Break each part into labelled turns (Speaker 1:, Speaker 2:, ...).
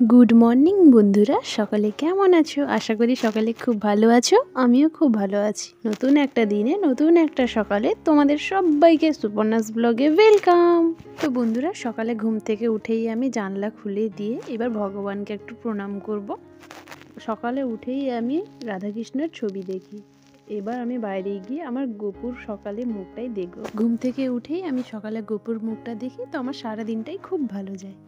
Speaker 1: Good morning বন্ধুরা, সকালে কেমন আছো? আশা করি সকালে খুব ভালো আছো। আমিও খুব ভালো আছি। নতুন একটা দিনে নতুন একটা সকালে তোমাদের সবাইকে সুপর্ণাস ব্লগে ওয়েলকাম। তো বন্ধুরা, সকালে ঘুম থেকে উঠেই আমি জানলা খুলে দিয়ে এবার ভগবানকে একটু প্রণাম করব। সকালে উঠেই আমি রাধাকৃষ্ণের ছবি দেখি। এবার আমি বাইরে গিয়ে আমার গোপুর সকালে মুখটাই দেখব। ঘুম থেকে উঠেই আমি সকালে গোপুর মুখটা দেখি, তো আমার সারা দিনটাই খুব ভালো যায়।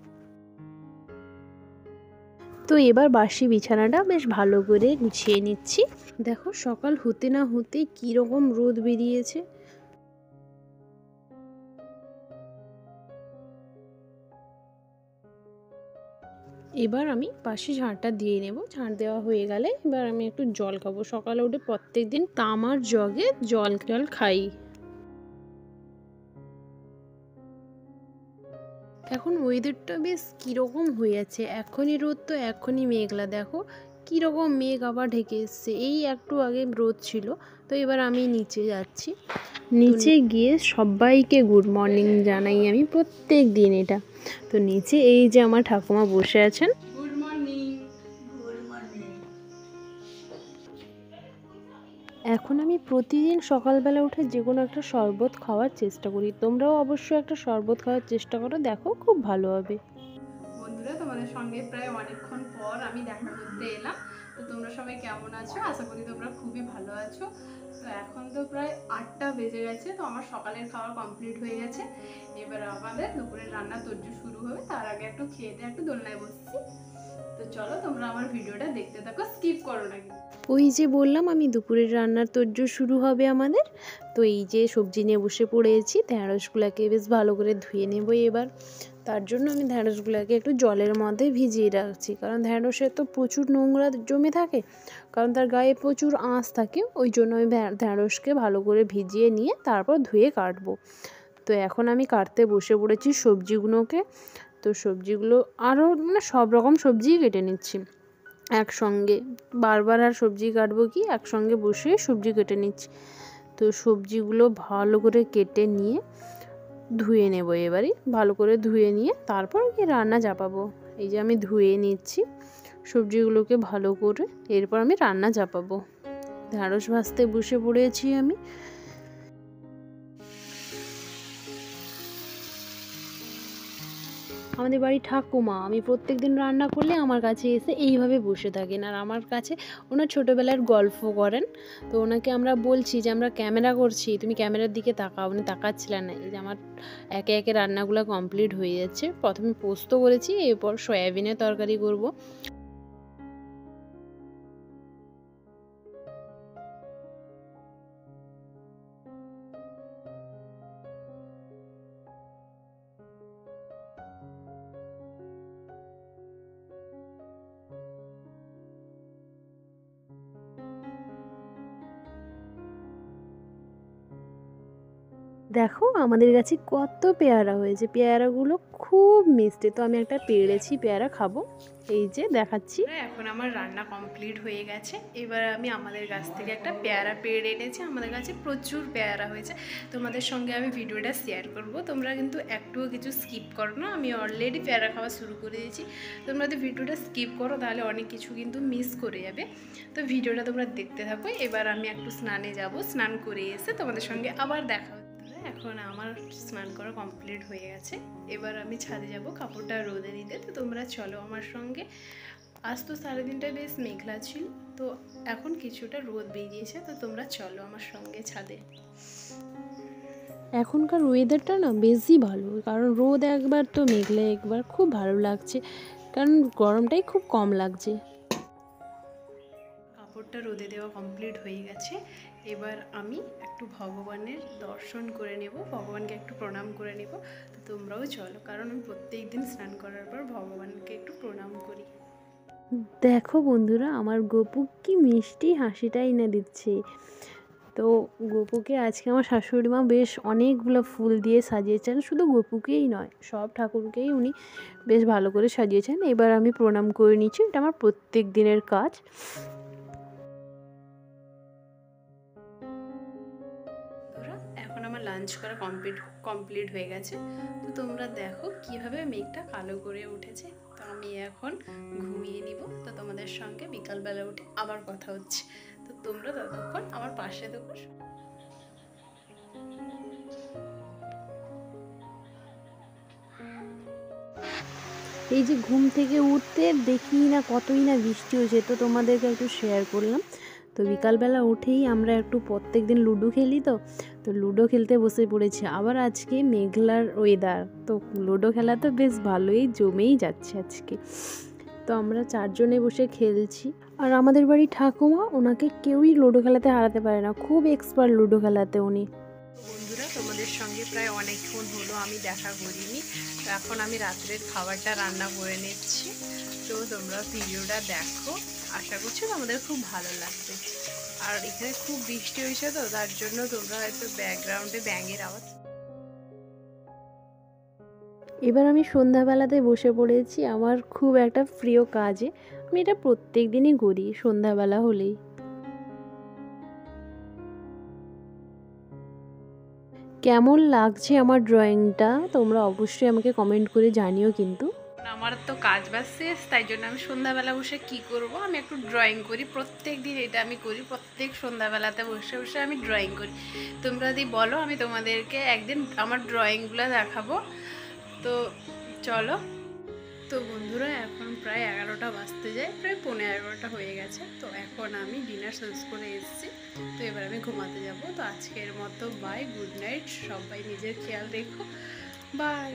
Speaker 1: তো এবার বাসি বিছানাটা বেশ ভালো করে গুছিয়ে নিচ্ছি। দেখো সকাল হতে না হতেই কীরকম রোদ বেরিয়েছে। এবার আমি বাসি ঝাড়টা দিয়ে নেব। ঝাড় দেওয়া হয়ে গেলে এবার আমি একটু জল খাবো। সকালে উঠে প্রত্যেক দিন তামার জগে জল খাই। এখন ওয়েদারটা বেশ কীরকম হয়ে আছে, এখনই রোদ তো এখনই মেঘলা। দেখো কীরকম মেঘ আবার ঢেকে এসছে। এই একটু আগে রোদ ছিল। তো এবার আমি নিচে যাচ্ছি। নিচে গিয়ে সবাইকে গুড মর্নিং জানাই আমি প্রত্যেক দিন এটা। তো নিচে এই যে আমার ঠাকুমা বসে আছেন। Good morning. Good morning. এখন আমি প্রতিদিন সকালবেলা উঠে যে কোনো একটা শরবত খাওয়ার চেষ্টা করি। তোমরাও অবশ্যই একটা শরবত খাওয়ার চেষ্টা করো, দেখো খুব ভালো হবে। বন্ধুরা, তোমাদের সঙ্গে প্রায় অনেকক্ষণ পর আমি দেখা করতে এলাম। তো তোমরা সবাই কেমন আছো? আশা করি তোমরা খুবই ভালো আছো। তো এখন তো প্রায় 8টা বেজে গেছে। তো আমার সকালের খাওয়া কমপ্লিট হয়ে গেছে। এবার আমাদের দুপুরের রান্না তোড়জোড় শুরু হবে। তার আগে একটু খেয়ে দিয়ে একটু দোলনায় বসছি। তো চলো তোমরা আমার ভিডিওটা দেখতে থাকো, স্কিপ করো না। ওই যে বললাম আমি দুপুরের রান্নার তোড়জোড় শুরু হবে আমাদের। তো এই যে সবজি নিয়ে বসে পড়েছি। ঢ্যাঁড়সগুলোকে বেশ ভালো করে ধুয়ে নেবো এবার। তার জন্য আমি ঢ্যাঁড়সগুলোকে একটু জলের মধ্যে ভিজিয়ে রাখছি, কারণ ঢ্যাঁড়সে তো প্রচুর নোংরা জমে থাকে, কারণ তার গায়ে প্রচুর আঁশ থাকে। ওই জন্য আমি ঢ্যাঁড়সকে ভালো করে ভিজিয়ে নিয়ে তারপর ধুয়ে কাটবো। তো এখন আমি কাটতে বসে পড়েছি সবজিগুলোকে। তো সবজিগুলো আরও সব রকম সবজিই কেটে নিচ্ছি একসঙ্গে। বারবার আর সবজি কাটবো কি, একসঙ্গে বসে সবজি কেটে নিচ্ছি। তো সবজিগুলো ভালো করে কেটে নিয়ে ধুয়ে নেব। এবারে ভালো করে ধুয়ে নিয়ে তারপর কি রান্না চাপাবো। এই যে আমি ধুয়ে নিচ্ছি সবজিগুলোকে ভালো করে, এরপর আমি রান্না চাপাবো। ঢ্যাঁড়স ভাজতে বসে পড়েছি আমি। আমাদের বাড়ি ঠাকুমা আমি প্রত্যেক দিন রান্না করলে আমার কাছে এসে এইভাবে বসে থাকেন, আর আমার কাছে ওনার ছোটোবেলার গল্প করেন। তো ওনাকে আমরা বলছি যে আমরা ক্যামেরা করছি, তুমি ক্যামেরার দিকে তাকাও। উনি তাকাচ্ছিলেন না। এই যে আমার একে একে রান্নাগুলো কমপ্লিট হয়ে যাচ্ছে। প্রথমে পোস্ত করেছি, এরপর সয়াবিনের তরকারি করব। দেখো আমাদের গাছে কত পেয়ারা হয়েছে। পেয়ারাগুলো খুব মিষ্টি। তো আমি একটা পেড়েছি, পেয়ারা খাবো। এই যে দেখাচ্ছি। এখন আমার রান্না কমপ্লিট হয়ে গেছে। এবার আমি আমাদের গাছ থেকে একটা পেয়ারা পেড়ে এনেছি। আমাদের গাছে প্রচুর পেয়ারা হয়েছে। তোমাদের সঙ্গে আমি ভিডিওটা শেয়ার করব। তোমরা কিন্তু একটুও কিছু স্কিপ করো না। আমি অলরেডি পেয়ারা খাওয়া শুরু করে দিয়েছি। তোমরা যদি ভিডিওটা স্কিপ করো তাহলে অনেক কিছু কিন্তু মিস করে যাবে। তো ভিডিওটা তোমরা দেখতে থাকো। এবার আমি একটু স্নানে যাব। স্নান করে এসে তোমাদের সঙ্গে আবার দেখা। এখন আমার স্নান করা কমপ্লিট হয়ে গেছে। এবার আমি ছাদে যাব কাপড়টা রোদে দিতে। তো তোমরা চলো আমার সঙ্গে। আজ তো সারাদিনটা বেশ মেঘলা ছিল, তো এখন কিছুটা রোদ বেরিয়েছে। তো তোমরা চলো আমার সঙ্গে ছাদে। এখনকার ওয়েদারটা না বেশি ভালো, কারণ রোদ একবার তো মেঘলা একবার, খুব ভালো লাগছে, কারণ গরমটাই খুব কম লাগছে। কাপড়টা রোদে দেওয়া কমপ্লিট হয়ে গেছে। এবার আমি একটু ভগবানের দর্শন করে নেব, ভগবানকে একটু প্রণাম করে নেব। তো তোমরাও চলো, কারণ আমি প্রত্যেক দিন স্নান করার পর ভগবানকে একটু প্রণাম করি। দেখো বন্ধুরা, আমার গপু কি মিষ্টি হাসিটাই না দিচ্ছে। তো গপুকে আজকে আমার শাশুড়ি মা বেশ অনেকগুলো ফুল দিয়ে সাজিয়েছেন। শুধু গপুকেই নয়, সব ঠাকুরকেই উনি বেশ ভালো করে সাজিয়েছেন। এবার আমি প্রণাম করে নিচ্ছি, এটা আমার প্রত্যেক দিনের কাজ। এখন আমার লাঞ্চ করা কমপ্লিট হয়ে গেছে। তো তোমরা দেখো কিভাবে মেঘটা কালো করে উঠেছে। তো আমি এখন ঘুমিয়ে নিব। তো তোমাদের সঙ্গে বিকালবেলা উঠে আবার কথা হচ্ছে। তো তোমরা ততক্ষণ আমার পাশে দেখো। এই যে ঘুম থেকে উঠতে দেখি না কতই না বৃষ্টি হয়েছে, তো তোমাদেরকে একটু শেয়ার করলাম। তো বিকালবেলা উঠেই আমরা একটু প্রত্যেক দিন লুডো খেলি, তো লুডো খেলতে বসে পড়েছি। আবার আজকে মেঘলার ওয়েদার, তো লুডো খেলা তো বেশ ভালোই জমেই যাচ্ছে আজকে। তো আমরা 4 জনে বসে খেলছি। আর আমাদের বাড়ি ঠাকুমা, ওনাকে কেউই লুডো খেলাতে হারাতে পারে না, খুব এক্সপার্ট লুডো খেলাতে উনি। বন্ধুরা, তোমাদের সঙ্গে প্রায় অনেকক্ষণ হলো আমি দেখা করিনি। তো এখন আমি রাত্রের খাবারটা রান্না করে নিচ্ছি। তো তোমরা ভিডিওটা দেখো, আশা করছি তোমাদের খুব ভালো লাগবে। আর এখানে খুব বৃষ্টি হয়েছে, তো তার জন্য তোমরা হয়তো ব্যাকগ্রাউন্ডে ব্যাঙের আওয়াজ। এবার আমি সন্ধ্যাবেলাতে বসে পড়েছি আমার খুব একটা প্রিয় কাজে। আমি এটা প্রত্যেক দিনই করি সন্ধ্যাবেলা হলেই। কেমন লাগছে আমার ড্রয়িংটা তোমরা অবশ্যই আমাকে কমেন্ট করে জানিও। কিন্তু আমার তো কাজ বাজ শেষ, তাই জন্য আমি সন্ধ্যাবেলা বসে কি করব, আমি একটু ড্রয়িং করি। প্রত্যেক দিন এটা আমি করি, প্রত্যেক সন্ধ্যাবেলাতে বসে বসে আমি ড্রয়িং করি। তোমরা যদি বলো আমি তোমাদেরকে একদিন আমার ড্রয়িংগুলো দেখাবো। তো চলো। তো বন্ধুরা, এখন প্রায় 11টা বাজতে যায়, প্রায় 11:15 হয়ে গেছে। তো এখন আমি ডিনার শেষ করে এসেছি। তো এবার আমি ঘুমাতে যাব। তো আজকের মতো বাই, গুড নাইট। সবাই নিজের খেয়াল রেখো, বাই।